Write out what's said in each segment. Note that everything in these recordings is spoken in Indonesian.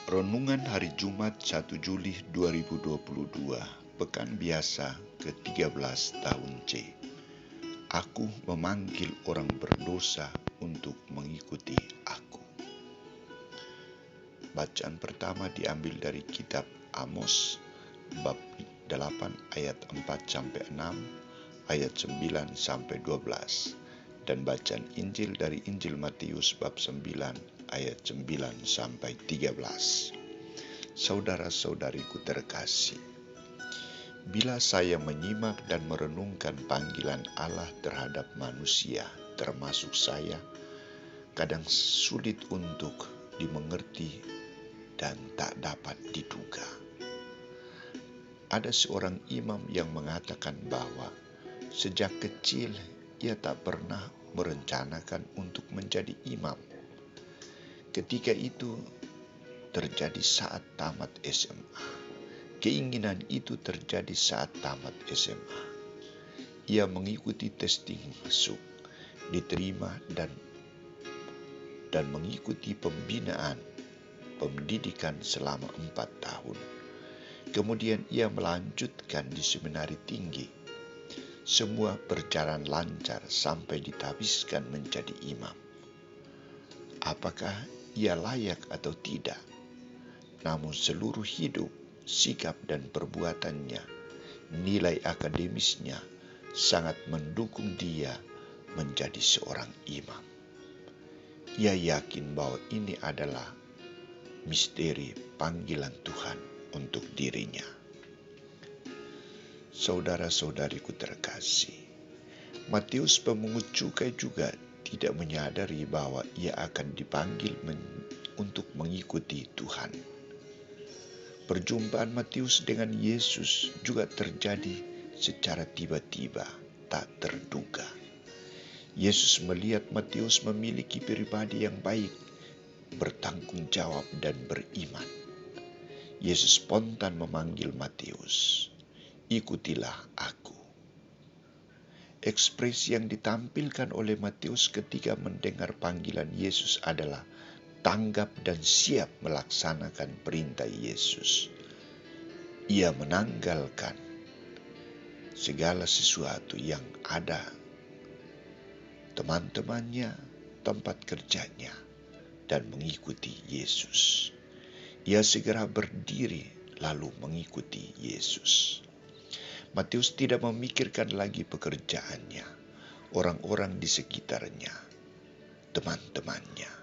Renungan Hari Jumat 1 Juli 2022, Pekan Biasa ke-13 tahun C. Aku memanggil orang berdosa untuk mengikuti aku. Bacaan pertama diambil dari kitab Amos, bab 8 ayat 4-6, ayat 9-12, dan bacaan Injil dari Injil Matius bab 9 ayat 9-13. Saudara-saudariku terkasih, bila saya menyimak dan merenungkan panggilan Allah terhadap manusia, termasuk saya, kadang sulit untuk dimengerti dan tak dapat diduga. Ada seorang imam yang mengatakan bahwa sejak kecil ia tak pernah merencanakan untuk menjadi imam. Ketika itu terjadi saat tamat SMA. Keinginan itu terjadi saat tamat SMA. Ia mengikuti testing masuk, diterima dan mengikuti pembinaan pendidikan selama 4 tahun. Kemudian ia melanjutkan di seminari tinggi. Semua berjalan lancar sampai ditabiskan menjadi imam. Apakah ia layak atau tidak? Namun seluruh hidup, sikap dan perbuatannya, nilai akademisnya sangat mendukung dia menjadi seorang imam. Ia yakin bahwa ini adalah misteri panggilan Tuhan untuk dirinya. Saudara-saudariku terkasih, Matius pemungut cukai juga tidak menyadari bahwa ia akan dipanggil untuk mengikuti Tuhan. Perjumpaan Matius dengan Yesus juga terjadi secara tiba-tiba, tak terduga. Yesus melihat Matius memiliki pribadi yang baik, bertanggung jawab dan beriman. Yesus spontan memanggil Matius, "Ikutilah aku." Ekspresi yang ditampilkan oleh Matius ketika mendengar panggilan Yesus adalah tanggap dan siap melaksanakan perintah Yesus. Ia menanggalkan segala sesuatu yang ada, teman-temannya, tempat kerjanya, dan mengikuti Yesus. Ia segera berdiri lalu mengikuti Yesus. Matius tidak memikirkan lagi pekerjaannya, orang-orang di sekitarnya, teman-temannya.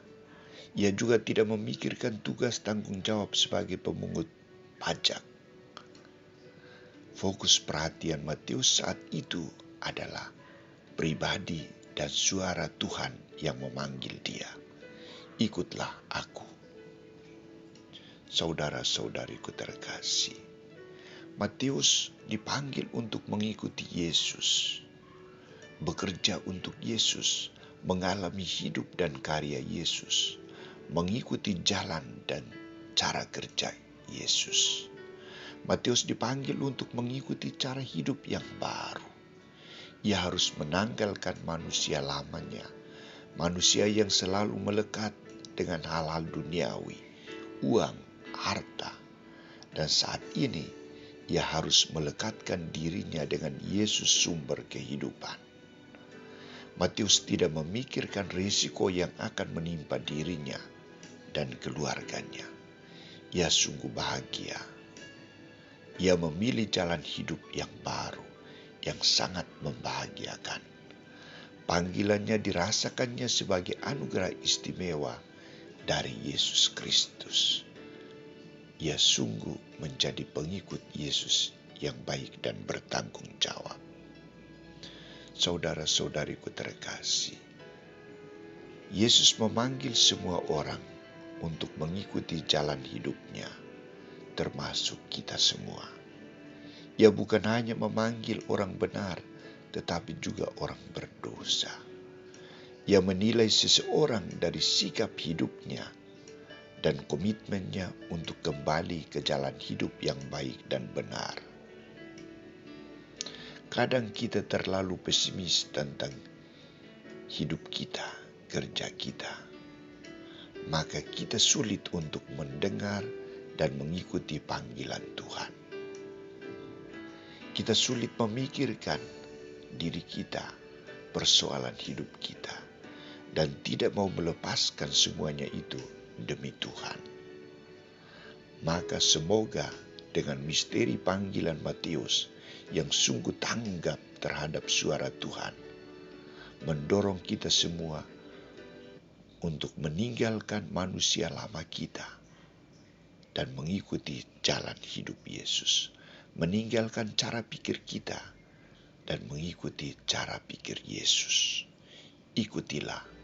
Ia juga tidak memikirkan tugas tanggung jawab sebagai pemungut pajak. Fokus perhatian Matius saat itu adalah pribadi dan suara Tuhan yang memanggil dia. "Ikutlah aku." Saudara-saudariku terkasih, Matius dipanggil untuk mengikuti Yesus, bekerja untuk Yesus, mengalami hidup dan karya Yesus, mengikuti jalan dan cara kerja Yesus. Matius dipanggil untuk mengikuti cara hidup yang baru. Ia harus menanggalkan manusia lamanya, manusia yang selalu melekat dengan hal-hal duniawi, uang, harta, dan saat ini ia harus melekatkan dirinya dengan Yesus sumber kehidupan. Matius tidak memikirkan risiko yang akan menimpa dirinya dan keluarganya. Ia sungguh bahagia. Ia memilih jalan hidup yang baru, yang sangat membahagiakan. Panggilannya dirasakannya sebagai anugerah istimewa dari Yesus Kristus. Ia sungguh menjadi pengikut Yesus yang baik dan bertanggung jawab. Saudara-saudariku terkasih, Yesus memanggil semua orang untuk mengikuti jalan hidupnya, termasuk kita semua. Ia bukan hanya memanggil orang benar, tetapi juga orang berdosa. Ia menilai seseorang dari sikap hidupnya dan komitmennya untuk kembali ke jalan hidup yang baik dan benar. Kadang kita terlalu pesimis tentang hidup kita, kerja kita. maka kita sulit untuk mendengar dan mengikuti panggilan Tuhan. Kita sulit memikirkan diri kita, persoalan hidup kita, dan tidak mau melepaskan semuanya itu demi Tuhan. Maka semoga dengan misteri panggilan Matius yang sungguh tanggap terhadap suara Tuhan, mendorong kita semua untuk meninggalkan manusia lama kita dan mengikuti jalan hidup Yesus. Meninggalkan cara pikir kita dan mengikuti cara pikir Yesus. Ikutilah